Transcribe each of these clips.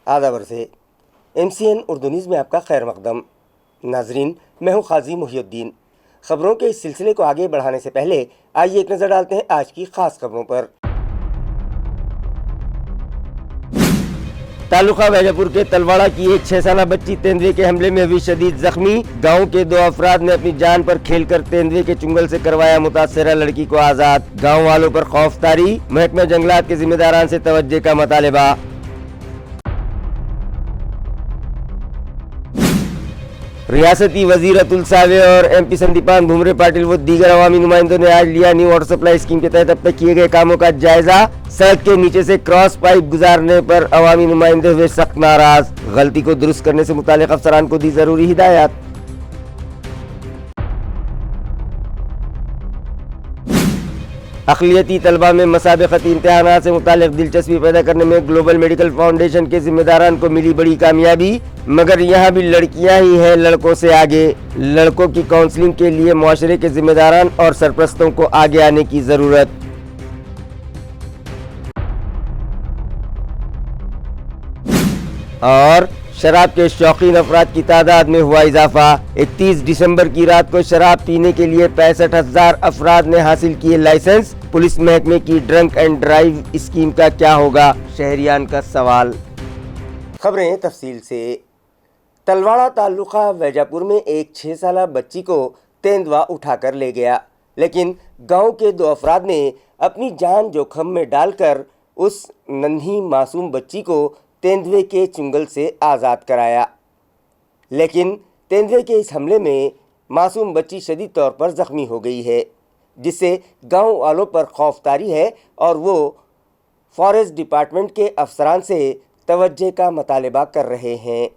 آداب سے MCN Urdu news میں آپ کا خیر مقدم۔ ناظرین، میں ہوں قاضی محی الدین۔ خبروں کے اس سلسلے کو آگے بڑھانے سے پہلے آئیے ایک نظر ڈالتے ہیں آج کی خاص خبروں پر۔ تعلقہ ویجا پور کے تلواڑہ کی ایک 6 سالہ بچی تیندوے کے حملے میں ہوئی شدید زخمی۔ گاؤں کے 2 افراد نے اپنی جان پر کھیل کر تیندوے کے چنگل سے کروایا متاثرہ لڑکی کو آزاد۔ گاؤں والوں پر خوف طاری، محکمہ جنگلات کے ذمہ داران سے توجہ کا مطالبہ۔ ریاستی وزیر اتل ساوے اور MP سندیپان بھومرے پاٹل و دیگر عوامی نمائندوں نے آج لیا نیو واٹر سپلائی اسکیم کے تحت اب تک کیے گئے کاموں کا جائزہ۔ سڑک کے نیچے سے کراس پائپ گزارنے پر عوامی نمائندے ہوئے سخت ناراض۔ غلطی کو درست کرنے سے متعلق افسران کو دی ضروری ہدایات۔ اقلیتی طلبہ میں مسابقتی امتحانات سے متعلق دلچسپی پیدا کرنے میں گلوبل میڈیکل فاؤنڈیشن کے ذمہ داران کو ملی بڑی کامیابی، مگر یہاں بھی لڑکیاں ہی ہیں لڑکوں سے آگے۔ لڑکوں کی کاؤنسلنگ کے لیے معاشرے کے ذمہ داران اور سرپرستوں کو آگے آنے کی ضرورت۔ اور شراب کے شوقین افراد کی تعداد میں ہوا اضافہ۔ 31 دسمبر کی رات کو شراب پینے کے لیے 65,000 افراد نے حاصل کیے لائسنس۔ پولیس محکمے کی ڈرنک اینڈ ڈرائیو اسکیم کا کیا ہوگا؟ شہریان کا سوال۔ خبریں تفصیل سے۔ تلواڑہ تعلقہ ویجا پور میں ایک 6 سالہ بچی کو تیندوا اٹھا کر لے گیا، لیکن گاؤں کے 2 افراد نے اپنی جان جوکھم میں ڈال کر اس ننھی معصوم بچی کو تیندوے کے چنگل سے آزاد کرایا، لیکن تیندوے کے اس حملے میں معصوم بچی شدید طور پر زخمی ہو گئی ہے، جس سے گاؤں والوں پر خوف طاری ہے اور وہ فارسٹ ڈپارٹمنٹ کے افسران سے توجہ کا مطالبہ کر رہے ہیں۔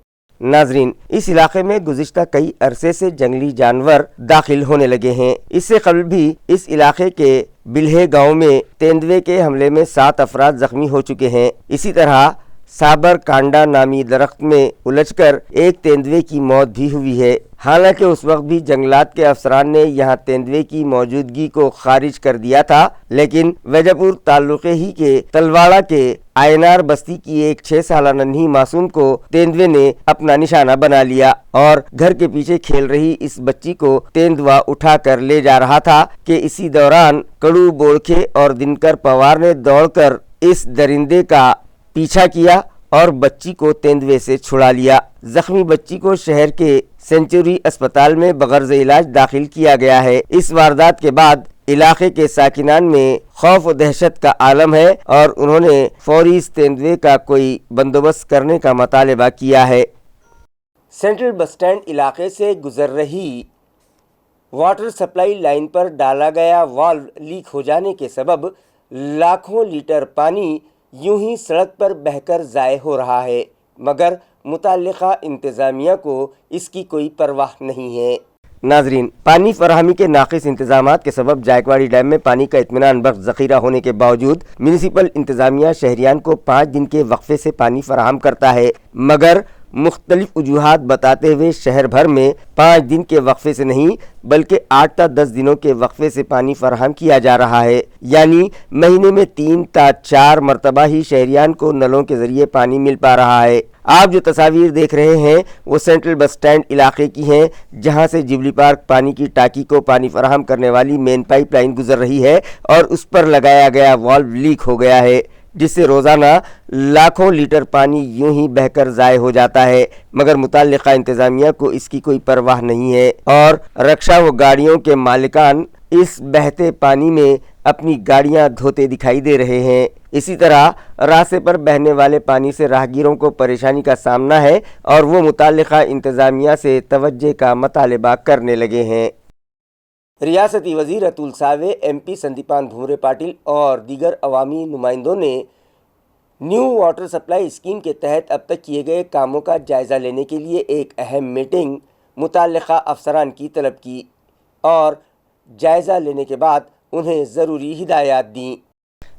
ناظرین، اس علاقے میں گزشتہ کئی عرصے سے جنگلی جانور داخل ہونے لگے ہیں۔ اس سے قبل بھی اس علاقے کے بلہے گاؤں میں تیندوے کے حملے میں 7 افراد زخمی ہو چکے ہیں۔ اسی طرح سابر کانڈا نامی درخت میں الجھ کر ایک تیندوے کی موت بھی ہوئی ہے۔ حالانکہ اس وقت بھی جنگلات کے افسران نے یہاں تیندوے کی موجودگی کو خارج کر دیا تھا، لیکن ویجا پور تعلقے ہی کے تلواڑہ کے آئینار بستی کی ایک 6 سالہ ننھی معصوم کو تیندوے نے اپنا نشانہ بنا لیا اور گھر کے پیچھے کھیل رہی اس بچی کو تیندوا اٹھا کر لے جا رہا تھا کہ اسی دوران کڑو بوڑکھے اور دنکر پوار نے دوڑ کر اس درندے کا پیچھا کیا اور بچی کو تیندوے سے چھڑا لیا۔ زخمی بچی کو شہر کے سینچوری اسپتال میں بغرض علاج داخل کیا گیا ہے۔ اس واردات کے بعد علاقے کے ساکنان میں خوف و دہشت کا عالم ہے اور انہوں نے فوری اس تیندوے کا کوئی بندوبست کرنے کا مطالبہ کیا ہے۔ سینٹرل بس سٹینڈ علاقے سے گزر رہی واٹر سپلائی لائن پر ڈالا گیا والو لیک ہو جانے کے سبب لاکھوں لیٹر پانی یوں ہی سڑک پر بہہ کر ضائع ہو رہا ہے، مگر متعلقہ انتظامیہ کو اس کی کوئی پرواہ نہیں ہے۔ ناظرین، پانی فراہمی کے ناقص انتظامات کے سبب جائکواڑی ڈیم میں پانی کا اطمینان بخش ذخیرہ ہونے کے باوجود میونسپل انتظامیہ شہریان کو 5 دن کے وقفے سے پانی فراہم کرتا ہے، مگر مختلف وجوہات بتاتے ہوئے شہر بھر میں 5 دن کے وقفے سے نہیں بلکہ 8 تا 10 دنوں کے وقفے سے پانی فراہم کیا جا رہا ہے، یعنی مہینے میں 3 تا 4 مرتبہ ہی شہریان کو نلوں کے ذریعے پانی مل پا رہا ہے۔ آپ جو تصاویر دیکھ رہے ہیں وہ سینٹرل بس سٹینڈ علاقے کی ہیں، جہاں سے جبلی پارک پانی کی ٹاکی کو پانی فراہم کرنے والی مین پائپ لائن گزر رہی ہے اور اس پر لگایا گیا والو لیک ہو گیا ہے، جس سے روزانہ لاکھوں لیٹر پانی یوں ہی بہہ کر ضائع ہو جاتا ہے، مگر متعلقہ انتظامیہ کو اس کی کوئی پرواہ نہیں ہے اور رکشا و گاڑیوں کے مالکان اس بہتے پانی میں اپنی گاڑیاں دھوتے دکھائی دے رہے ہیں۔ اسی طرح راستے پر بہنے والے پانی سے راہگیروں کو پریشانی کا سامنا ہے اور وہ متعلقہ انتظامیہ سے توجہ کا مطالبہ کرنے لگے ہیں۔ ریاستی وزیر اتل ساوے، MP سندیپان بھومرے پاٹل اور دیگر عوامی نمائندوں نے نیو واٹر سپلائی اسکیم کے تحت اب تک کیے گئے کاموں کا جائزہ لینے کے لیے ایک اہم میٹنگ متعلقہ افسران کی طلب کی اور جائزہ لینے کے بعد انہیں ضروری ہدایات دیں۔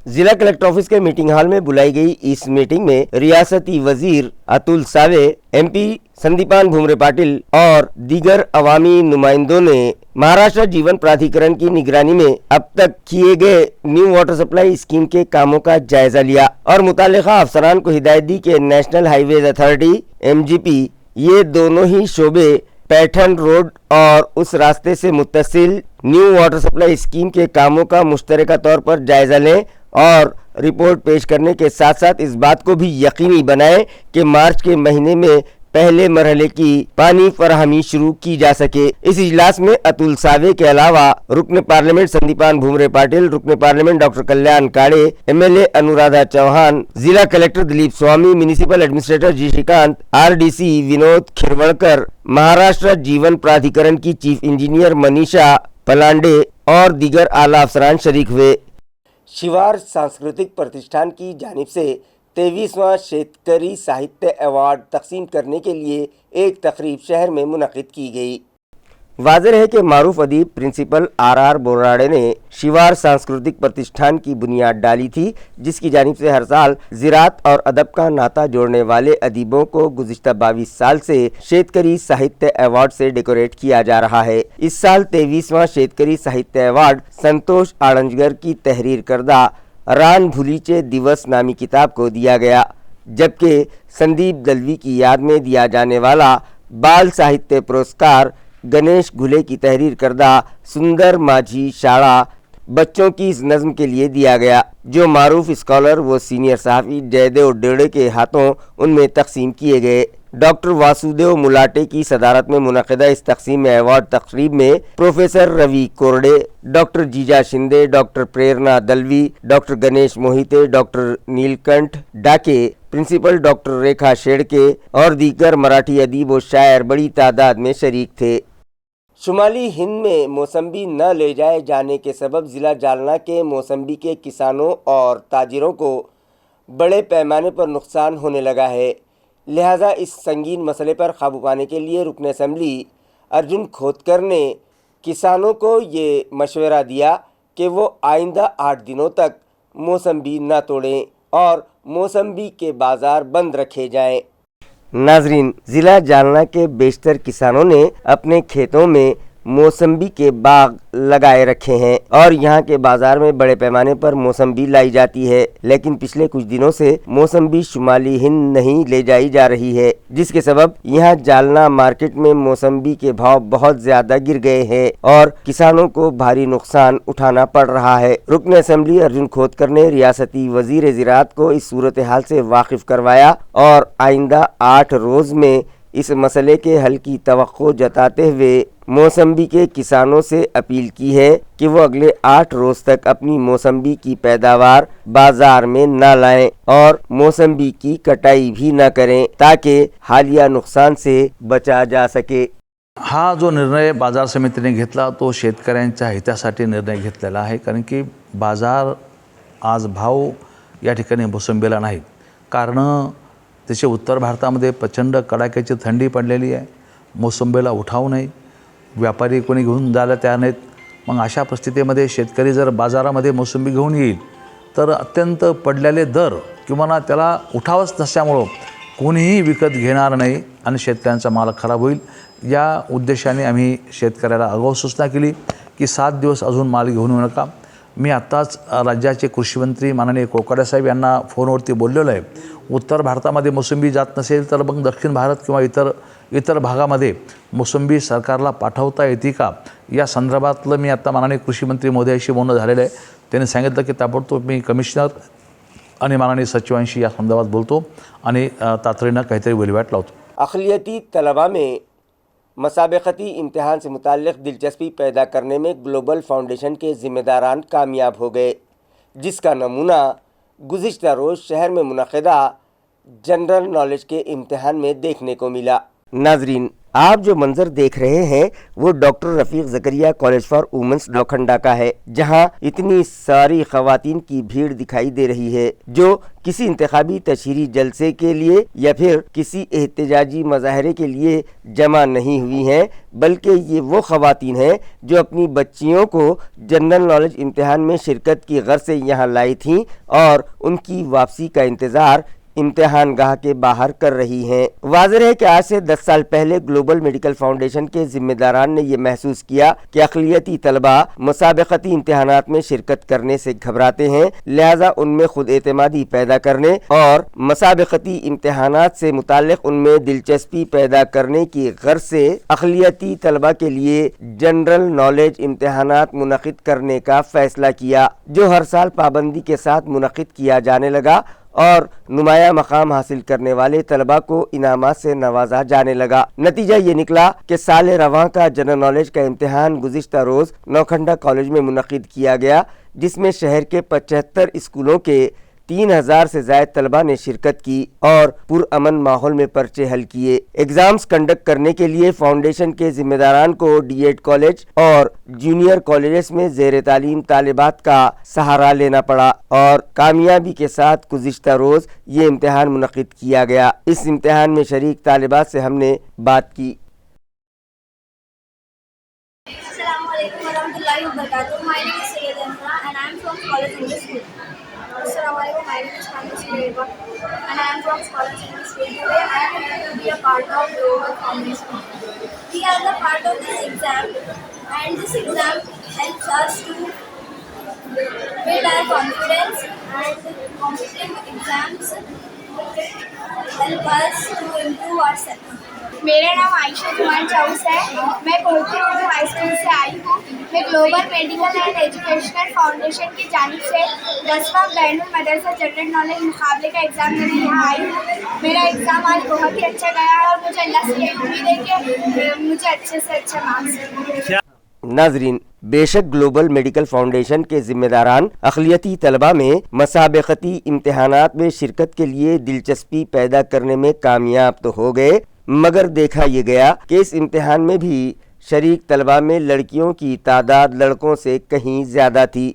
जिला कलेक्टर ऑफिस के मीटिंग हॉल में बुलाई गई इस मीटिंग में रियासती वजीर अतुल सावे, एमपी संदीपान भुमरे पाटिल और दीगर अवामी नुमाइंदों ने महाराष्ट्र जीवन प्राधिकरण की निगरानी में अब तक किए गए न्यू वाटर सप्लाई स्कीम के कामों का जायजा लिया और मुतालिका अफसरान को हिदायत दी कि नेशनल हाईवेज अथॉरिटी (एमजीपी) ये दोनों ही शोबे पैठन रोड और उस रास्ते से मुत्तसिल न्यू वाटर सप्लाई स्कीम के कामों का मुश्तरका तौर पर जायजा लें और रिपोर्ट पेश करने के साथ साथ इस बात को भी यकीनी बनाएं कि मार्च के महीने में पहले मरहले की पानी फराहमी शुरू की जा सके। इस इजलास में अतुल सावे के अलावा रुकन पार्लियामेंट संदीपान भुमरे पाटिल, रुकन पार्लियामेंट डॉक्टर कल्याण काड़े, एमएलए अनुराधा चौहान, जिला collector Dilip Swami, municipal administrator जी श्रीकांत, आरडीसी विनोद खिरवणकर, महाराष्ट्र जीवन प्राधिकरण की चीफ इंजीनियर मनीषा पलांडे और दीगर आला अफसरान शरीक हुए। शिवार सांस्कृतिक प्रतिष्ठान की जानिब से 23वां शेतकरी साहित्य अवार्ड तकसीम करने के लिए एक तकरीब शहर में मुनक़िद की गई। वाज़ेह है कि मारूफ अदीब प्रिंसिपल आर बोराड़े ने शिवार सांस्कृतिक प्रतिष्ठान की बुनियाद डाली थी, जिसकी जानिब से हर साल ज़िराअत और अदब का नाता जोड़ने वाले अदीबों को गुज़िश्ता 22 साल से शेतकरी साहित्य अवार्ड से डेकोरेट किया जा रहा है। इस साल 23वां शेतकरी साहित्य अवार्ड संतोष आड़ंजगर की तहरीर करदा रान भुलीचे दिवस नामी किताब को दिया गया, जबकि संदीप दलवी की याद में दिया जाने वाला बाल साहित्य पुरस्कार गणेश घुले की तहरीर करदा सुंदर माझी शाड़ा बच्चों की इस नज़्म के लिए दिया गया, जो मारूफ स्कॉलर व सीनियर सहाफ़ी जयदेव डेड़े के हाथों उनमें तकसीम किए गए। डॉक्टर वासुदेव मुलाटे की सदारत में मुनक़िदा इस तकसीम अवार्ड तकरीब में प्रोफेसर रवि कोरडे, डॉक्टर जीजा शिंदे, डॉक्टर प्रेरणा दलवी, डॉक्टर गणेश मोहिते, डॉक्टर नीलकंठ डाके, प्रिंसिपल डॉक्टर रेखा शेड़के और दीगर मराठी अदीब व शायर बड़ी तादाद में शरीक थे। शुमाली हिंद में मौसम्बी न ले जाए जाने के सबब ज़िला जालना के मौसम्बी के किसानों और ताजिरों को बड़े पैमाने पर नुकसान होने लगा है। लिहाजा इस संगीन मसले पर काबू पाने के लिए रुकन असम्बली अर्जुन खोतकर ने किसानों को ये मशवरा दिया कि वो आइंदा 8 दिनों तक मौसम्बी न तोड़ें और मौसम्बी के बाज़ार बंद रखे जाएं। नाजरीन, ज़िला जालना के बेशतर किसानों ने अपने खेतों में मौसम्बी के बाग लगाए रखे हैं और यहाँ के बाज़ार में बड़े पैमाने पर मौसम्बी लाई जाती है, लेकिन पिछले कुछ दिनों से मौसम्बी शुमाली हिंद नहीं ले जाई जा रही है, जिसके सबब यहाँ जालना मार्केट में मौसम्बी के भाव बहुत ज़्यादा गिर गए हैं और किसानों को भारी नुकसान उठाना पड़ रहा है। रुकन असम्बली अर्जुन खोतकर ने रियासती वज़ीर ज़राअत को इस सूरत हाल से वाकिफ़ करवाया और आइंदा 8 रोज़ में इस मसले के हल की तवक्को जताते हुए मौसम्बी के किसानों से अपील की है कि वो अगले 8 रोज़ तक अपनी मौसम्बी की पैदावार बाजार में न लाएं और मौसम्बी की कटाई भी न करें, ताकि हालिया नुकसान से बचा जा सके। हा जो निर्णय बाजार समितीने घेतला तो शेतकऱ्यांच्या हितासाठी निर्णय घेतलेला आहे, कारण की बाजार आज भाव या ठिकाणी मोसंबीला नाहीत, कारण त्याचे उत्तर भारतामध्ये प्रचंड कडाक्याची थंडी पडलेली आहे, मोसंबीला उठाव नाही, व्यापारी कोणी घेऊन जायला तयार नाहीत। मग अशा परिस्थितीमध्ये शेतकरी जर बाजारामध्ये मोसंबी घेऊन येईल तर अत्यंत पडलेले दर किंवा ना त्याला उठावच नसल्यामुळं कोणीही विकत घेणार नाही आणि शेतकऱ्यांचा माल खराब होईल। या उद्देशाने आम्ही शेतकऱ्याला आगाऊ सूचना केली की 7 दिवस अजून माल घेऊन येऊ नका। मी आत्ताच राज्याचे कृषी मंत्री माननीय कोकाटे साहेब यांना फोनवरती बोललेलो आहे। उत्तर भारतामध्ये मोसंबी जात नसेल तर मग दक्षिण भारत किंवा इतर भागामध्ये मोसंबी सरकारला पाठवता येते का, या संदर्भातलं मी आता माननीय कृषी मंत्री महोदयाशी बोलणं झालेलं आहे। त्यांनी सांगितलं की ताबडतोब मी कमिशनर आणि माननीय सचिवांशी या संदर्भात बोलतो आणि तातडीनं काहीतरी वहिवाट लावतो। अक़लियती तलबा में मसाबक़ती इम्तिहान से मुताल्लिक़ दिलचस्पी पैदा करने में ग्लोबल फाउंडेशन के ज़िम्मेदारान कामयाब हो गए, जिसका नमूना गुज़िश्ता रोज़ शहर में मुनक़िदा जनरल नॉलेज के इम्तिहान में देखने को मिला। नाजरीन, آپ جو منظر دیکھ رہے ہیں وہ doctor Rafiq Zakaria college for womens Naukhanda کا ہے، جہاں اتنی ساری خواتین کی بھیڑ دکھائی دے رہی ہے جو کسی انتخابی تشہیری جلسے کے لیے یا پھر کسی احتجاجی مظاہرے کے لیے جمع نہیں ہوئی ہیں، بلکہ یہ وہ خواتین ہیں جو اپنی بچیوں کو جنرل نالج امتحان میں شرکت کی غرض سے یہاں لائی تھیں اور ان کی واپسی کا انتظار امتحان گاہ کے باہر کر رہی ہیں۔ واضح ہے کہ آج سے 10 سال پہلے گلوبل میڈیکل فاؤنڈیشن کے ذمہ داران نے یہ محسوس کیا کہ اقلیتی طلباء مسابقتی امتحانات میں شرکت کرنے سے گھبراتے ہیں، لہٰذا ان میں خود اعتمادی پیدا کرنے اور مسابقتی امتحانات سے متعلق ان میں دلچسپی پیدا کرنے کی غرض سے اقلیتی طلباء کے لیے جنرل نالج امتحانات منعقد کرنے کا فیصلہ کیا، جو ہر سال پابندی کے ساتھ منعقد کیا جانے لگا اور نمایاں مقام حاصل کرنے والے طلباء کو انعامات سے نوازا جانے لگا۔ نتیجہ یہ نکلا کہ سال رواں کا جنرل نالج کا امتحان گزشتہ روز نوکھنڈا کالج میں منعقد کیا گیا، جس میں شہر کے 75 اسکولوں کے 3000 سے زائد طلباء نے شرکت کی اور پرامن ماحول میں پرچے حل کیے۔ ایگزامز کنڈکٹ کرنے کے لیے فاؤنڈیشن کے ذمہ داران کو ڈی ایڈ کالج اور جونیئر کالجز میں زیر تعلیم طالبات کا سہارا لینا پڑا اور کامیابی کے ساتھ گزشتہ روز یہ امتحان منعقد کیا گیا۔ اس امتحان میں شریک طالبات سے ہم نے بات کی۔ السلام علیکم ورحمۃ اللہ وبرکاتہ. My name is Sayyed Amra and I am from College English School. Assalamu alaikum. My name is Khamis Reba and I am from College English School. Today I am going to be a part of Global Foundation. We are the part of this exam and this exam helps us to build our confidence and competitive exams help us to improve ourselves. میرا نام عائشہ جمان چاؤس ہے. میں کوہتی Urdu high school سے آئی ہوں. میں global medical and educational foundation کی جانب سے 10واں بین المدرسہ جنرل نالج مقابلے کا ایگزام دینے یہاں آئی ہوں. میرا ایگزام آج بہت ہی اچھا گیا ہے اور مجھے اللہ سے یہی امید ہے کہ مجھے اچھے سے اچھا مارکس ملے. ناظرین، بے شک گلوبل میڈیکل فاؤنڈیشن کے ذمہ داران اقلیتی طلباء میں مسابقتی امتحانات میں شرکت کے لیے دلچسپی پیدا کرنے میں کامیاب تو ہو گئے، مگر دیکھا یہ گیا کہ اس امتحان میں بھی شریک طلباء میں لڑکیوں کی تعداد لڑکوں سے کہیں زیادہ تھی۔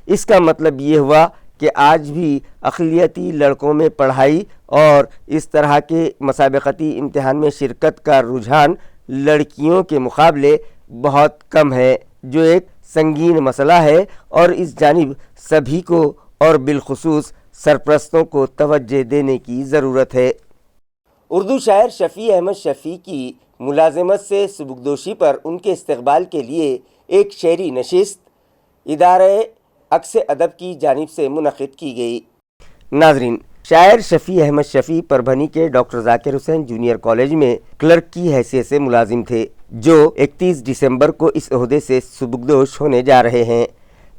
اس کا مطلب یہ ہوا کہ آج بھی اقلیتی لڑکوں میں پڑھائی اور اس طرح کے مسابقتی امتحان میں شرکت کا رجحان لڑکیوں کے مقابلے بہت کم ہے، جو ایک سنگین مسئلہ ہے اور اس جانب سبھی کو اور بالخصوص سرپرستوں کو توجہ دینے کی ضرورت ہے۔ اردو شاعر شفیع احمد شفیع کی ملازمت سے سبکدوشی پر ان کے استقبال کے لیے ایک شعری نشست ادارہ عکس ادب کی جانب سے منعقد کی گئی۔ ناظرین، شاعر شفیع احمد شفیع پربھنی کے ڈاکٹر ذاکر حسین جونیئر کالج میں کلرک کی حیثیت سے ملازم تھے، جو 31 دسمبر کو اس عہدے سے سبکدوش ہونے جا رہے ہیں،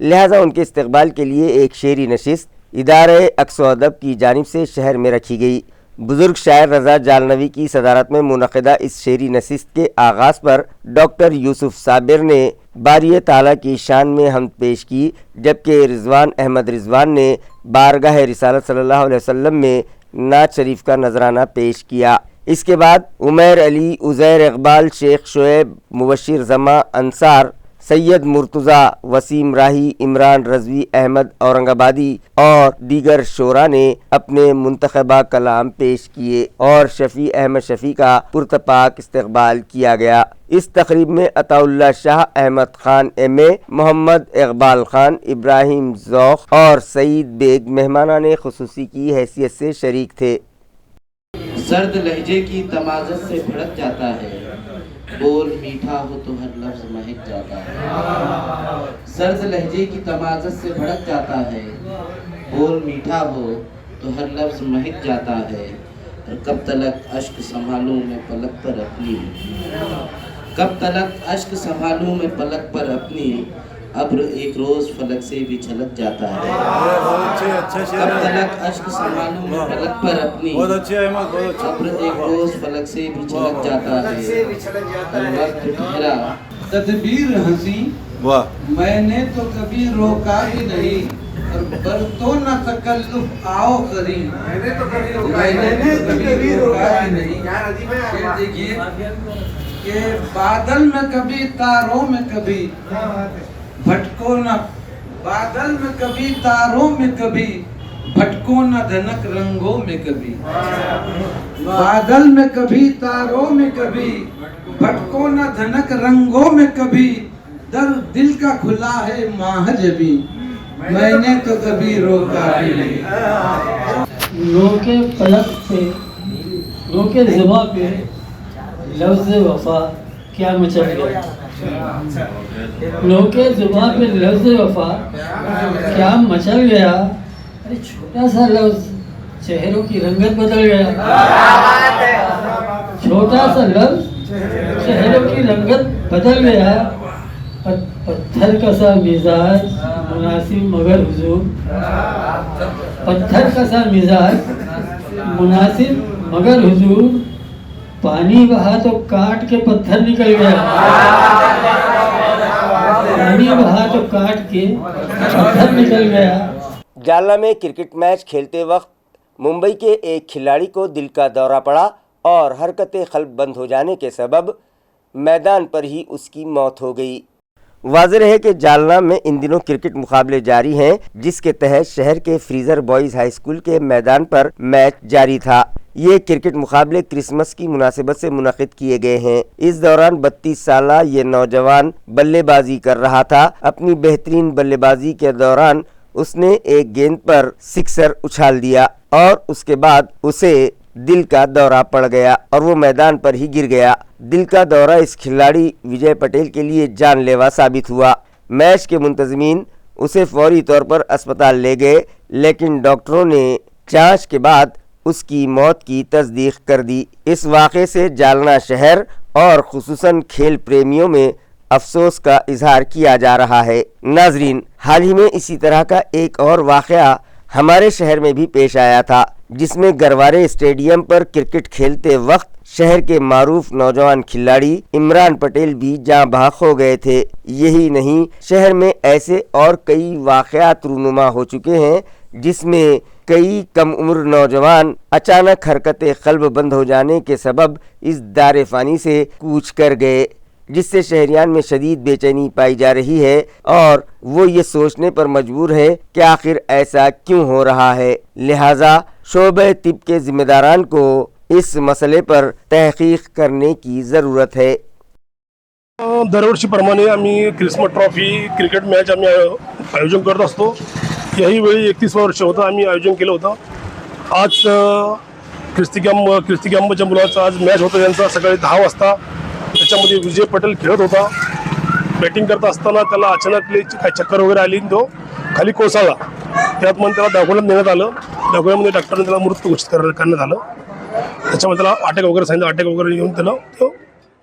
لہٰذا ان کے استقبال کے لیے ایک شعری نشست ادارہ عکس و ادب کی جانب سے شہر میں رکھی گئی۔ بزرگ شاعر رضا جالنوی کی صدارت میں منعقدہ اس شعری نشست کے آغاز پر ڈاکٹر یوسف صابر نے باری تعالیٰ کی شان میں حمد پیش کی، جبکہ رضوان احمد رضوان نے بارگاہ رسالت صلی اللہ علیہ وسلم میں نعت شریف کا نذرانہ پیش کیا۔ اس کے بعد عمیر علی، عزیر اقبال، شیخ شعیب، مبشر زماں انصار، سید مرتضیٰ، وسیم راہی، عمران رضوی، احمد اورنگ آبادی اور دیگر شعراء نے اپنے منتخبہ کلام پیش کیے اور شفیع احمد شفیع کا پرتپاک استقبال کیا گیا۔ اس تقریب میں عطا اللہ شاہ، احمد خان ایم اے، محمد اقبال خان، ابراہیم ذوق اور سعید بیگ مہمانان خصوصی کی حیثیت سے شریک تھے۔ زرد لہجے کی تمازت سے بھڑک جاتا ہے، بول میٹھا ہو تو ہر لفظ مہک جاتا ہے۔ زرد لہجے کی تمازت سے بھڑک جاتا ہے، بول میٹھا ہو تو ہر لفظ مہک جاتا ہے۔ اور کب تلک اشک سنبھالوں میں پلک پر اپنی، کب تلک اشک سنبھالوں میں پلک پر اپنی، ابر ایک روز فلک سے بھی چھلک جاتا ہے۔ کب تلک اشک سنبھالوں میں پلک پر اپنی، ابر ایک روز فلک سے بھی چھلک جاتا ہے۔ اور وقت ٹھہرا تدبیر ہنسی، میں نے تو کبھی روکا بھی نہیں، और बरतो न तकल्लुफ आओ करीब। मैंने तो कभी रोका ही नहीं। ये देखिए कि बादल में कभी तारों में कभी भटको न, बादल में कभी तारों में कभी भटको न धनक रंगों में कभी, बादल में कभी तारों में कभी भटको न धनक रंगों में कभी, दर दिल का खुला है माहजबी, मैंने तो कभी रोका ही नहीं। रोके पलक पे, रोके ज़ुबा पे लफ्ज़ वफा क्या मचल गया, रोके ज़ुबा पे लफ्ज़ वफा क्या मचल गया। अरे छोटा सा लफ्ज़ चेहरों की रंगत बदल गया, छोटा सा लफ्ज़ चेहरों की रंगत बदल गया। पत्थर का सा मिजाज मुनासिब मगर हुजूर, पत्थर का सा मिजाज मुनासिब मगर हुजूर, पानी बहा तो काट के पत्थर निकल गया, पानी बहा तो काट के पत्थर निकल गया। जालना में क्रिकेट मैच खेलते वक्त मुंबई के एक खिलाड़ी को दिल का दौरा पड़ा और हरकतें क़ल्ब बंद हो जाने के सबब मैदान पर ही उसकी मौत हो गई। वाज़ेह है कि जालना में इन दिनों क्रिकेट मुकाबले जारी हैं, जिसके तहत शहर के फ्रीज़र बॉयज़ हाई स्कूल के मैदान पर मैच जारी था। ये क्रिकेट मुकाबले क्रिसमस की मुनासिबत से मुनक़िद किए गए हैं। इस दौरान 32 साला ये नौजवान बल्लेबाजी कर रहा था। अपनी बेहतरीन बल्लेबाजी के दौरान उसने एक गेंद पर सिक्सर उछाल दिया और उसके बाद उसे दिल का दौरा पड़ गया और वो मैदान पर ही गिर गया। दिल का दौरा इस खिलाड़ी विजय पटेल के लिए जानलेवा साबित हुआ। मैच के मुंतज़मीन उसे फौरी तौर पर अस्पताल ले गए, लेकिन डॉक्टरों ने जांच के बाद उसकी मौत की तस्दीक कर दी। इस वाक़े से जालना शहर और खुसूसन खेल प्रेमियों में अफसोस का इजहार किया जा रहा है। नाजरीन, हाल ही में इसी तरह का एक और वाक़या हमारे शहर में भी पेश आया था, जिसमें गरवारे स्टेडियम पर क्रिकेट खेलते वक्त शहर के मारूफ नौजवान खिलाड़ी इमरान पटेल भी जाँ बहक हो गए थे। यही नहीं, शहर में ऐसे और कई वाक़यात रूनुमा हो चुके हैं, जिसमें कई कम उम्र नौजवान अचानक हरकत क़ल्ब बंद हो जाने के सबब इस दारे फ़ानी से कूच कर गए, जिससे शहरियान में शदीद बेचैनी पाई जा रही है और वो ये सोचने पर मजबूर है कि आखिर ऐसा क्यों हो रहा है। लिहाजा शोबे तिब के ज़िम्मेदारान को इस मसले पर तहक़ीक़ करने की ज़रूरत है। दरवर्षीप्रमाणे आम्ही क्रिसमस ट्रॉफी क्रिकेट मॅच आम्ही आयोजन करत असतो। याही वेळी 31 वर्ष होतं आम्ही आयोजन केलं होतं। आज ख्रिस्ती कॅम्पच्या मुलाचा आज मॅच होता त्यांचा सकाळी 10 वाजता। त्याच्यामध्ये विजय पटेल खेळत होता। बॅटिंग करत असताना त्याला अचानक काही चक्कर वगैरे आली, तो खाली कोसळला। त्यात मग त्याला दवाखान्यात नेण्यात आलं। दवाखान्यामध्ये डॉक्टरांनी त्याला मृत्यू घोषित करण्यात आलं। त्याच्यामध्ये त्याला अटॅक वगैरे सांगितलं, अटॅक वगैरे येऊन त्याला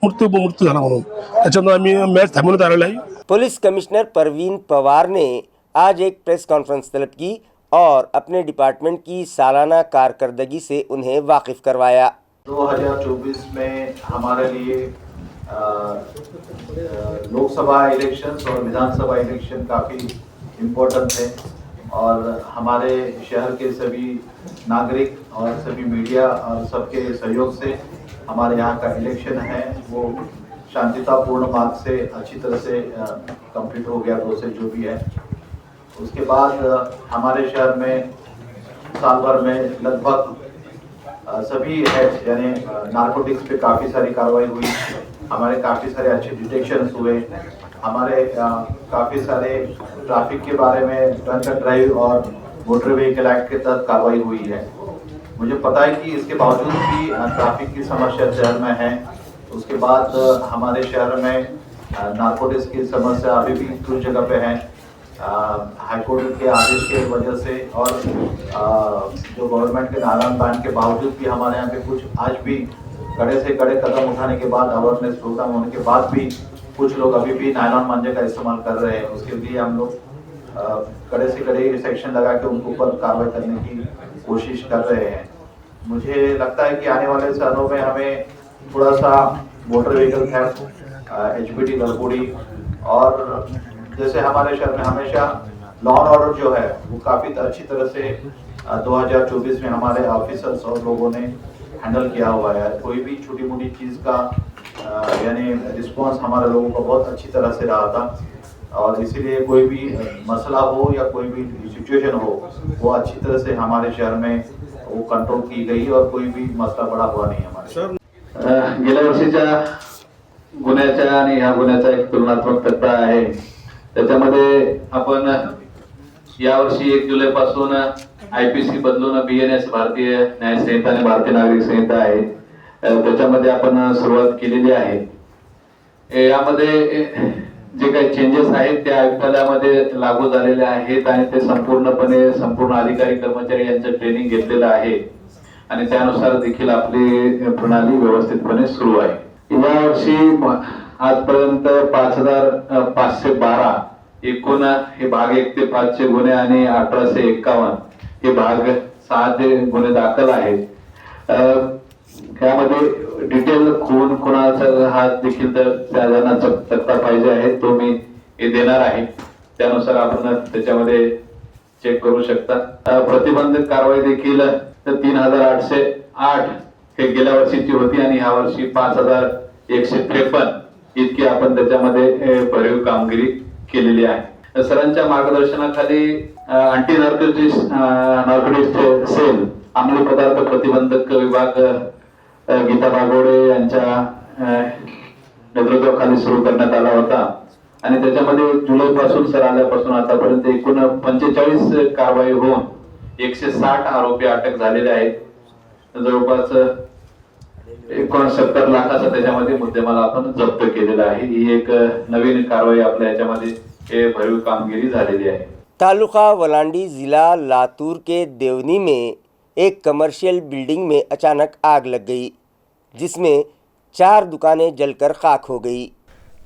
मृत्यू झाला म्हणून त्याच्यानंतर आम्ही मॅच थांबवण्यात आलेला आहे। पुलिस कमिश्नर परवीन पवार ने आज एक प्रेस कॉन्फ्रेंस तलब की और अपने डिपार्टमेंट की सालाना कारकर्दगी से उन्हें वाकिफ करवाया। 2024 में हमारे लिए लोकसभा इलेक्शंस और विधानसभा इलेक्शन काफ़ी इम्पोर्टेंट है और हमारे शहर के सभी नागरिक और सभी मीडिया और सबके सहयोग से हमारे यहाँ का इलेक्शन है वो शांतितापूर्ण मार्ग से अच्छी तरह से कंप्लीट हो गया, प्रोसेस जो भी है। उसके बाद हमारे शहर में साल भर में लगभग सभी हेड्स यानी नारकोटिक्स पे काफ़ी सारी कार्रवाई हुई। हमारे काफ़ी सारे अच्छे डिटेक्शंस हुए। हमारे काफ़ी सारे ट्रैफिक के बारे में ड्रंक एंड ड्राइव और मोटर व्हीकल एक्ट के तहत कार्रवाई हुई है। मुझे पता है कि इसके बावजूद भी ट्रैफिक की समस्या शहर में है। उसके बाद हमारे शहर में नारकोटिक्स की समस्या अभी भी कुछ जगह पे है। हाईकोर्ट के आदेश के वजह से और जो गवर्नमेंट के नारायण बैन के बावजूद भी हमारे यहाँ पे कुछ आज भी कड़े से कड़े कदम उठाने के बाद, अवेयरनेस प्रोग्राम होने के बाद भी कुछ लोग अभी भी नायलॉन मांझे का इस्तेमाल कर रहे हैं। उसके लिए हम लोग कड़े से कड़े सेक्शन लगा के उनके ऊपर कार्रवाई करने की कोशिश कर रहे हैं। मुझे लगता है कि आने वाले सालों में हमें थोड़ा सा मोटर व्हीकल थेफ्ट, HPT गड़बड़ी और जैसे हमारे शहर में हमेशा लॉ एंड ऑर्डर जो है वो काफ़ी अच्छी तरह से 2024 में हमारे ऑफिसर्स और लोगों ने हैंडल किया हुआ है। कोई भी छोटी मोटी चीज़ का यानी रिस्पांस हमारे लोगों को बहुत अच्छी तरह से रहा था, और इसीलिए कोई भी मसला हो या कोई भी सिचुएशन हो वो अच्छी तरह से हमारे शहर में वो कंट्रोल की गई और कोई भी मसला बड़ा हुआ नहीं हमारे। गेल्या वर्षीच्या गुन्ह्याच्या आणि ह्या गुन्ह्याचा एक तुलनात्मक तक्ता आहे। त्याच्यामध्ये आपण यावर्षी 1 जुलैपासून IPC बदलून BNS भारतीय न्याय संहिता आणि भारतीय नागरिक संहिता आहे, त्याच्यामध्ये आपण सुरुवात केलेली आहे। यामध्ये जे काही चेंजेस आहेत ते आयुक्तालयामध्ये लागू झालेले आहेत आणि ते संपूर्ण अधिकारी कर्मचारी यांचं ट्रेनिंग घेतलेलं आहे आणि त्यानुसार देखील आपली प्रणाली व्यवस्थितपणे सुरू आहे। यावर्षी आजपर्यंत 5512 एकूण हे भाग 1 ते 5 चे गुन्हे आणि 1851 हे भाग 6 चे गुन्हे दाखल आहेत। त्यामध्ये डिटेल खून खुनाचा हा देखील त्या तक्ता पाहिजे आहे तो मी देणार आहे, त्यानुसार आपण त्याच्यामध्ये चेक करू शकता। प्रतिबंधक कारवाई देखील 3808 हे गेल्या वर्षीची होती आणि ह्या वर्षी 5153 इतकी आपण त्याच्यामध्ये भरीव कामगिरी केलेली आहे। सरांच्या मार्गदर्शनाखाली अँटी नार्कोटिक्स सेल अंमली पदार्थ प्रतिबंधक विभाग गीता बागोडे यांच्या नेतृत्वाखाली सुरू करण्यात आला होता आणि त्याच्यामध्ये जुलैपासून सर आल्यापासून आतापर्यंत एकूण 45 कारवाई होऊन 160 आरोपी अटक झालेले आहेत। जवळपास 69 लाखाचा त्याच्यामध्ये मुद्देमाल आपण जप्त केलेला आहे। ही एक नवीन कारवाई आपल्या याच्यामध्ये भरीव कामगिरी झालेली आहे। तालुका वलांडी जिला लातूर के देवनी में एक कमर्शियल बिल्डिंग में अचानक आग लग गई, जिसमें 4 दुकानें जलकर खाक हो गई।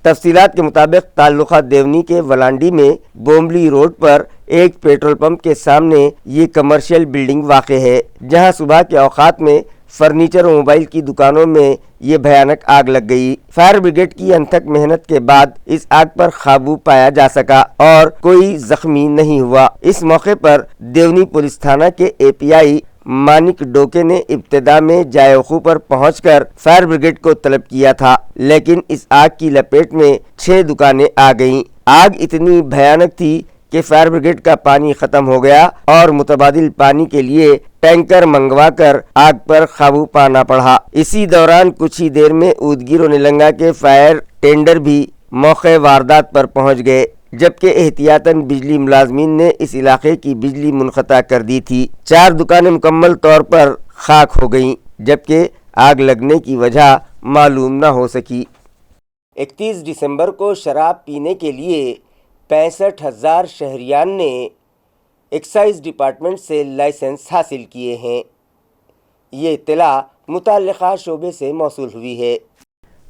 तफसीलात के मुताबिक ताल्लुका देवनी के वलांडी में बोमली रोड पर एक पेट्रोल पंप के सामने ये कमर्शियल बिल्डिंग वाक़ है, जहां सुबह के औकात में फर्नीचर और मोबाइल की दुकानों में ये भयानक आग लग गई। फायर ब्रिगेड की अनथक मेहनत के बाद इस आग पर काबू पाया जा सका और कोई जख्मी नहीं हुआ। इस मौके पर देवनी पुलिस थाना के API मानिक डोके ने इब्तिदा में जायखू पर पहुंचकर फायर ब्रिगेड को तलब किया था, लेकिन इस आग की लपेट में 6 दुकानें आ गईं। आग इतनी भयानक थी कि फायर ब्रिगेड का पानी खत्म हो गया और मुतबादिल पानी के लिए टैंकर मंगवाकर आग पर काबू पाना पड़ा। इसी दौरान कुछ ही देर में उदगीर और निलंगा के फायर टेंडर भी मौके वारदात पर पहुंच गए, जबकि एहतियातन बिजली मुलाजमीन ने इस इलाके की बिजली मुनक़ता कर दी थी। 4 दुकानें मुकम्मल तौर पर खाक हो गईं, जबकि आग लगने की वजह मालूम न हो सकी। 31 दिसंबर को शराब पीने के लिए 65,000 शहरियान ने एक्साइज डिपार्टमेंट से लाइसेंस हासिल किए हैं। ये इत्तला मुतल्लिक़ा शोबे से मौसूल हुई है।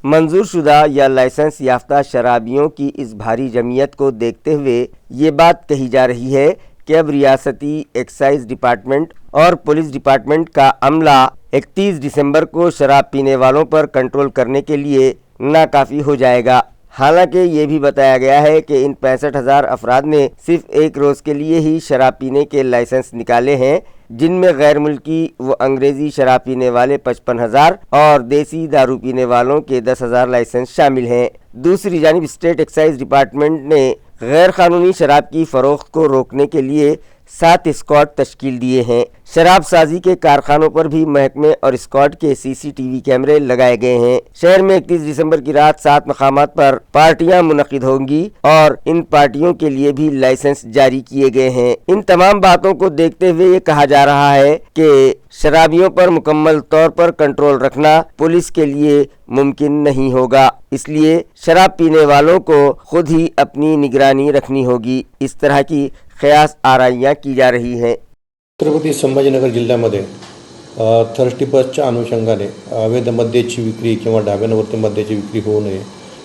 मंजूर शुदा या लाइसेंस याफ्ता शराबियों की इस भारी जमीयत को देखते हुए ये बात कही जा रही है कि अब रियासती एक्साइज डिपार्टमेंट और पुलिस डिपार्टमेंट का अमला 31 दिसंबर को शराब पीने वालों पर कंट्रोल करने के लिए नाकाफ़ी हो जाएगा। हालांकि ये भी बताया गया है कि इन 65,000 अफराद ने सिर्फ एक रोज़ के लिए ही शराब पीने के लाइसेंस निकाले हैं, जिनमें गैर मुल्की व अंग्रेज़ी शराब पीने वाले 55,000 और देसी दारू पीने वालों के 10,000 लाइसेंस शामिल हैं। दूसरी जानिब स्टेट एक्साइज डिपार्टमेंट ने गैर कानूनी शराब की फ़रोख्त को रोकने के लिए 7 स्क्वाड तश्कील दिए हैं। शराब साजी के कारखानों पर भी महकमे और स्क्वाड के CCTV कैमरे लगाए गए हैं। शहर में 31 दिसंबर की रात 7 मकामात पर पार्टियां मुनक़िद होंगी और इन पार्टियों के लिए भी लाइसेंस जारी किए गए हैं। इन तमाम बातों को देखते हुए ये कहा जा रहा है कि शराबियों पर मुकम्मल तौर पर कंट्रोल रखना पुलिस के लिए मुमकिन नहीं होगा, इसलिए शराब पीने वालों को खुद ही अपनी निगरानी रखनी होगी। इस तरह की क़यास आराइयाँ की जा रही हैं। छत्रपती संभाजीनगर जिल्ह्यामध्ये थर्स्टी बसच्या अनुषंगाने अवैध मद्याची विक्री किंवा ढाब्यांवरती मद्याची विक्री होऊ नये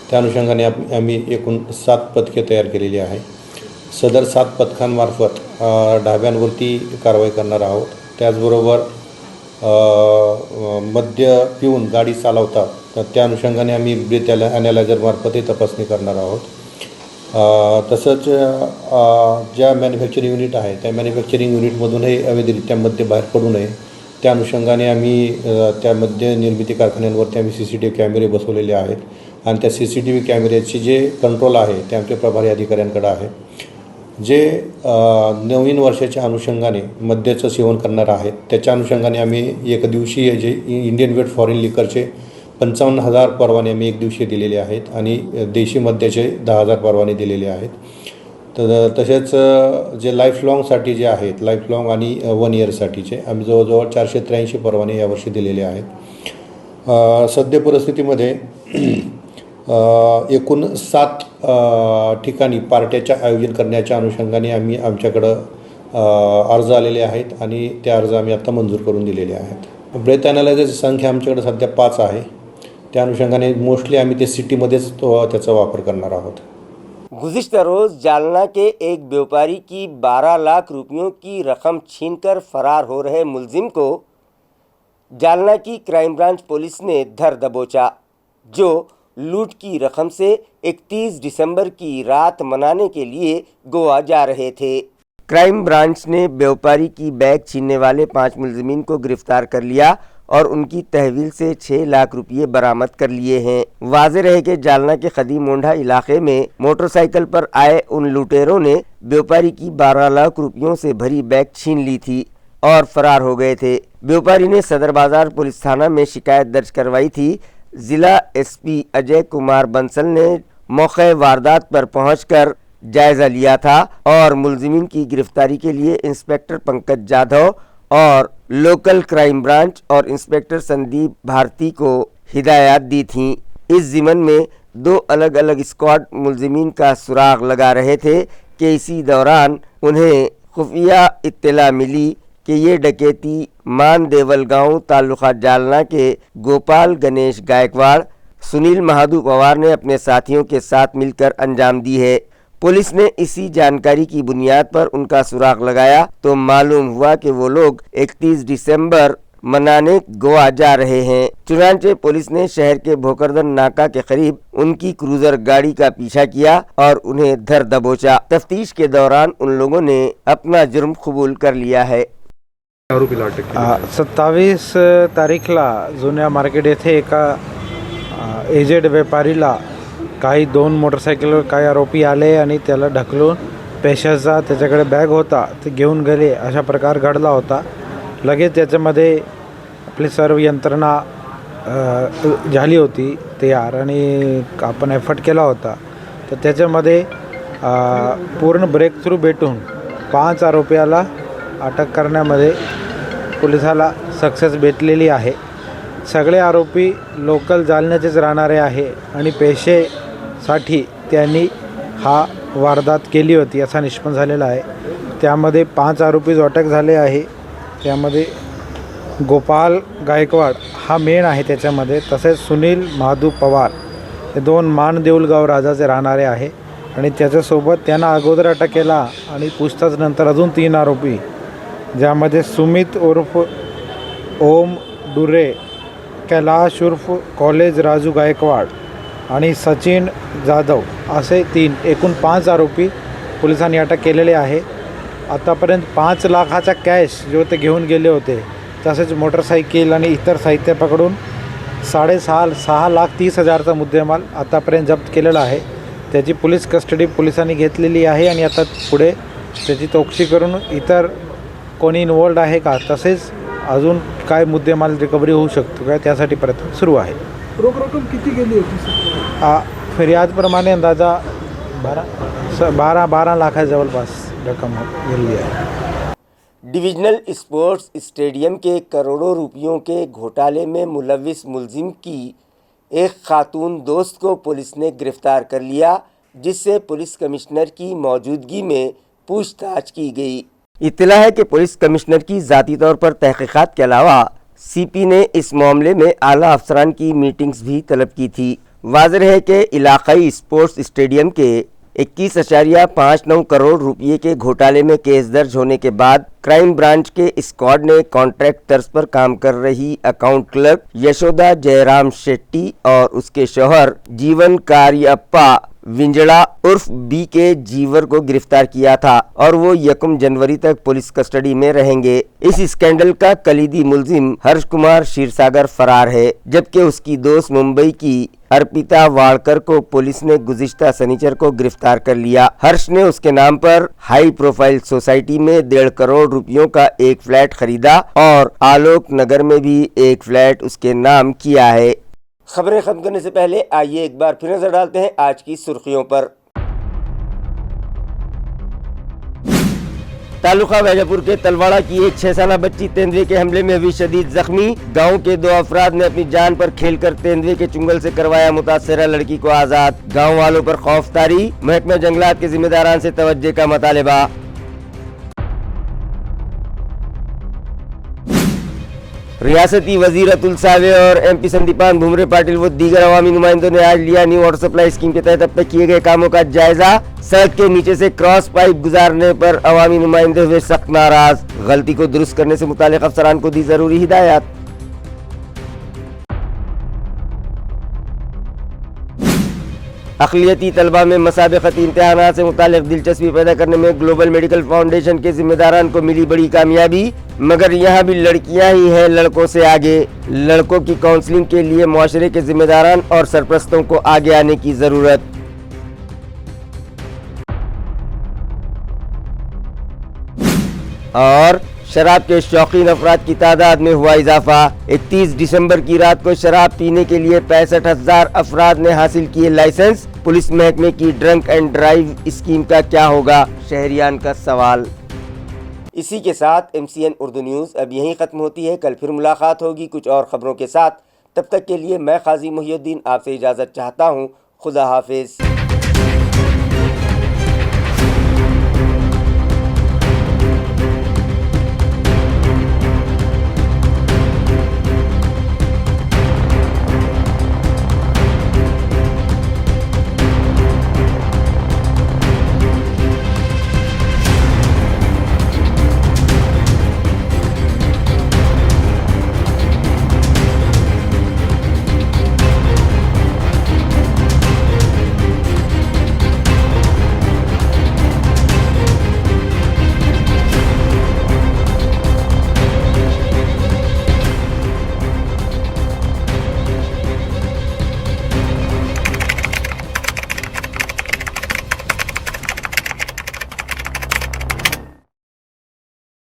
त्या अनुषंगाने आम्ही एकूण 7 पथके तयार केलेली आहे। सदर 7 पथकांमार्फत ढाब्यांवरती कारवाई करणार आहोत। त्याचबरोबर मद्य पिऊन गाडी चालवतात त्या अनुषंगाने आम्ही ब्रेथ ॲनालायझरमार्फतही तपासणी करणार आहोत। तसंच ज्या मॅन्युफॅक्चरिंग युनिट आहे त्या मॅन्युफॅक्चरिंग युनिटमधूनही अवैधरित्या मद्य बाहेर पडू नये त्या अनुषंगाने आम्ही त्या मद्य निर्मिती कारखान्यांवरती आम्ही CCTV कॅमेरे बसवलेले आहेत आणि त्या CCTV कॅमेऱ्याची जे कंट्रोल आहे ते आमच्या प्रभारी अधिकाऱ्यांकडे आहे. जे नवीन वर्षाच्या अनुषंगाने मद्याचं सेवन करणार आहेत त्याच्या अनुषंगाने आम्ही एक दिवशीय जे इंडियन वेट फॉरेन लिकरचे 55,000 परवाने आम्ही एक दिवशी दिलेले आहेत आणि देशी मद्याचे 10,000 परवाने दिलेले आहेत. तसेच जे लाईफ लाँगसाठी जे आहेत लाईफ लाँग आणि 1 इयरसाठीचे आम्ही जवळजवळ 483 परवाने यावर्षी दिलेले आहेत. सद्य परिस्थितीमध्ये एकूण 7 ठिकाणी पार्ट्याच्या आयोजन करण्याच्या अनुषंगाने आमच्याकडं अर्ज आलेले आहेत आणि ते अर्ज आम्ही आता मंजूर करून दिलेले आहेत. ब्रेथ ॲनालायझरची संख्या आमच्याकडे सध्या 5 आहे. त्या अनुषंगाने मोस्टली आम्ही ते सिटीमध्येच त्याचा वापर करणार आहोत. गुज़िश्ता रोज़ जालना के एक व्यापारी की 12 लाख रुपयों की रकम छीनकर फरार हो रहे मुलजिम को जालना की क्राइम ब्रांच पुलिस ने धर दबोचा, जो लूट की रकम से 31 दिसंबर की रात मनाने के लिए गोवा जा रहे थे. क्राइम ब्रांच ने व्यापारी की बैग छीनने वाले 5 मुलजिमीन को गिरफ्तार कर लिया और उनकी तहवील से 6 लाख रुपये बरामद कर लिए हैं. वाज़ेह रहे कि जालना के खदीम मोंढा इलाके में मोटरसाइकिल पर आए उन लुटेरों ने व्यापारी की 12 लाख रुपयों से भरी बैग छीन ली थी और फरार हो गए थे. व्यापारी ने सदर बाजार पुलिस थाना में शिकायत दर्ज करवाई थी. जिला SP अजय कुमार बंसल ने मौके वारदात पर पहुंचकर जायजा लिया था और मुलजिमीन की गिरफ्तारी के लिए इंस्पेक्टर पंकज जाधव और लोकल क्राइम ब्रांच और इंस्पेक्टर संदीप भारती को हिदायत दी थीं. इस ज़िमन में 2 अलग अलग स्क्वाड मुलजिमीन का सुराग लगा रहे थे कि इसी दौरान उन्हें खुफिया इत्तला मिली कि ये डकैती मान देवल गांव तालुका जालना के गोपाल गणेश गायकवाड़ सुनील महादू पवार ने अपने साथियों के साथ मिलकर अंजाम दी है. पुलिस ने इसी जानकारी की बुनियाद पर उनका सुराग लगाया तो मालूम हुआ कि वो लोग 31 दिसंबर मनाने गोवा जा रहे हैं. चुनांचे पुलिस ने शहर के भोकरदन नाका के करीब उनकी क्रूजर गाड़ी का पीछा किया और उन्हें धर दबोचा. तफ्तीश के दौरान उन लोगों ने अपना जुर्म कबूल कर लिया है. 27 तारीखला जुन्या मार्केट येथे एका एजेड व्यापारीला काही 2 मोटरसायकलवर काही आरोपी आले आणि त्याला ढकलून पैशाचा त्याच्याकडे बॅग होता ते घेऊन गेले अशा प्रकार घडला होता. लगेच त्याच्यामध्ये आपली सर्व यंत्रणा झाली होती तयार आणि आपण एफर्ट केला होता. तर त्याच्यामध्ये पूर्ण ब्रेक थ्रू भेटून 5 आरोपीला अटक करण्यामध्ये पोलिसाला सक्सेस भेटलेली आहे. सगळे आरोपी लोकल जालन्याचेच राहणारे आहे आणि पैसेसाठी त्यांनी हा वारदात केली होती असा निष्पन्न झालेला आहे. त्यामध्ये 5 आरोपी अटक झाले आहे. त्यामध्ये गोपाल गायकवाड हा मेन आहे त्याच्यामध्ये. तसेच सुनील महादू पवार हे 2 मान देऊलगाव राजाचे राहणारे आहे आणि त्याच्यासोबत त्यांना अगोदर अटक केला आणि पूछताछ नंतर अजून 3 आरोपी ज्यामध्ये सुमित उर्फ ओम डुरे, कैलाश उर्फ कॉलेज राजू गायकवाड आणि सचिन जाधव असे 3 एकूण 5 आरोपी पोलिसांनी अटक केलेले आहे. आतापर्यंत 5 लाखाचा कॅश जो ते घेऊन गेले होते तसेच मोटरसायकल आणि इतर साहित्य पकडून 6,30,000चा मुद्देमाल आतापर्यंत जप्त केलेला आहे. त्याची पोलीस कस्टडी पोलिसांनी घेतलेली आहे आणि आता पुढे त्याची चौकशी करून इतर कोणी इन्वॉल्ड आहे का तसेच अजून काय मुद्देमाल रिकव्हरी होऊ शकतो काय त्यासाठी प्रयत्न सुरू आहे. रोख रक्कम किती गेली होती? फिर्यादप्रमाणे अंदाजा 12 लाखा जवळपास रक्कम गेली आहे. डिविजनल स्पोर्ट्स स्टेडियम के करोड़ों रुपयों के घोटाले में मुलविस मुलजिम की एक खातून दोस्त को पुलिस ने गिरफ्तार कर लिया, जिससे पुलिस कमिश्नर की मौजूदगी में पूछताछ की गई. इत्तला है कि पुलिस कमिश्नर की ज़ाती तौर पर तहकीक़ात के अलावा CP ने इस मामले में आला अफसरान की मीटिंग्स भी तलब की थी. वाज़ेह है कि इलाक़ाई स्पोर्ट्स स्टेडियम के 21.59 करोड़ रुपये के घोटाले में केस दर्ज होने के बाद क्राइम ब्रांच के स्क्वाड ने कॉन्ट्रैक्ट तर्ज पर काम कर रही अकाउंट क्लर्क यशोदा जयराम शेट्टी और उसके शौहर जीवन कारियप्पा विंजड़ा उर्फ बी के जीवर को गिरफ्तार किया था और वो 1 जनवरी तक पुलिस कस्टडी में रहेंगे। इस स्कैंडल का कलीदी मुलजिम हर्ष कुमार क्षीरसागर फरार है, जबकि उसकी दोस्त मुंबई की अर्पिता वाड़कर को पुलिस ने गुज़िश्ता शनिचर को गिरफ्तार कर लिया। हर्ष ने उसके नाम पर हाई प्रोफाइल सोसाइटी में 1.5 करोड़ रुपयों का एक फ्लैट खरीदा और आलोक नगर में भी एक फ्लैट उसके नाम किया है। खबरें खत्म करने से पहले आइए एक बार फिर नजर डालते हैं आज की सुर्खियों पर। तालुका वैजापुर के तलवाड़ा की एक 6 साला बच्ची तेंदुए के हमले में हुई शदीद जख्मी। गांव के 2 अफराद ने अपनी जान पर खेलकर तेंदुए के चुंगल से करवाया मुतासरा लड़की को आजाद। गांव वालों पर खौफ तारी, महकमा जंगलात के जिम्मेदारान से तवज्जो का मुतालिबा। रियासती वजीर अतुल सावे और MP संदीपान भुमरे पाटिल व दीगर अवामी नुमाइंदों ने आज लिया न्यू वाटर सप्लाई स्कीम के तहत अब तक किए गए कामों का जायजा। सड़क के नीचे से क्रॉस पाइप गुजारने पर अवामी नुमाइंदे हुए सख्त नाराज। गलती को दुरुस्त करने से मुतालिक अफसरान को दी जरूरी हिदायत। अक़लियती तलबा में मसाबक़ती इम्तिहानात से मुतालिक दिलचस्पी पैदा करने में ग्लोबल मेडिकल फाउंडेशन के जिम्मेदारान को मिली बड़ी कामयाबी, मगर यहाँ भी लड़कियाँ ही हैं लड़कों से आगे। लड़कों की काउंसलिंग के लिए मुआशरे के जिम्मेदारान और सरपरस्तों को आगे आने की ज़रूरत। और शराब के शौकीन अफराद की तादाद में हुआ इजाफा। 31 दिसंबर की रात को शराब पीने के लिए 65,000 अफराद ने हासिल किए लाइसेंस। पुलिस महकमे की ड्रंक एंड ड्राइव स्कीम का क्या होगा, शहरियान का सवाल। इसी के साथ MCN उर्दू न्यूज़ अब यहीं ख़त्म होती है। कल फिर मुलाकात होगी कुछ और ख़बरों के साथ। तब तक के लिए मैं काजी मुहियुद्दीन आपसे इजाज़त चाहता हूँ। खुदा हाफिज़।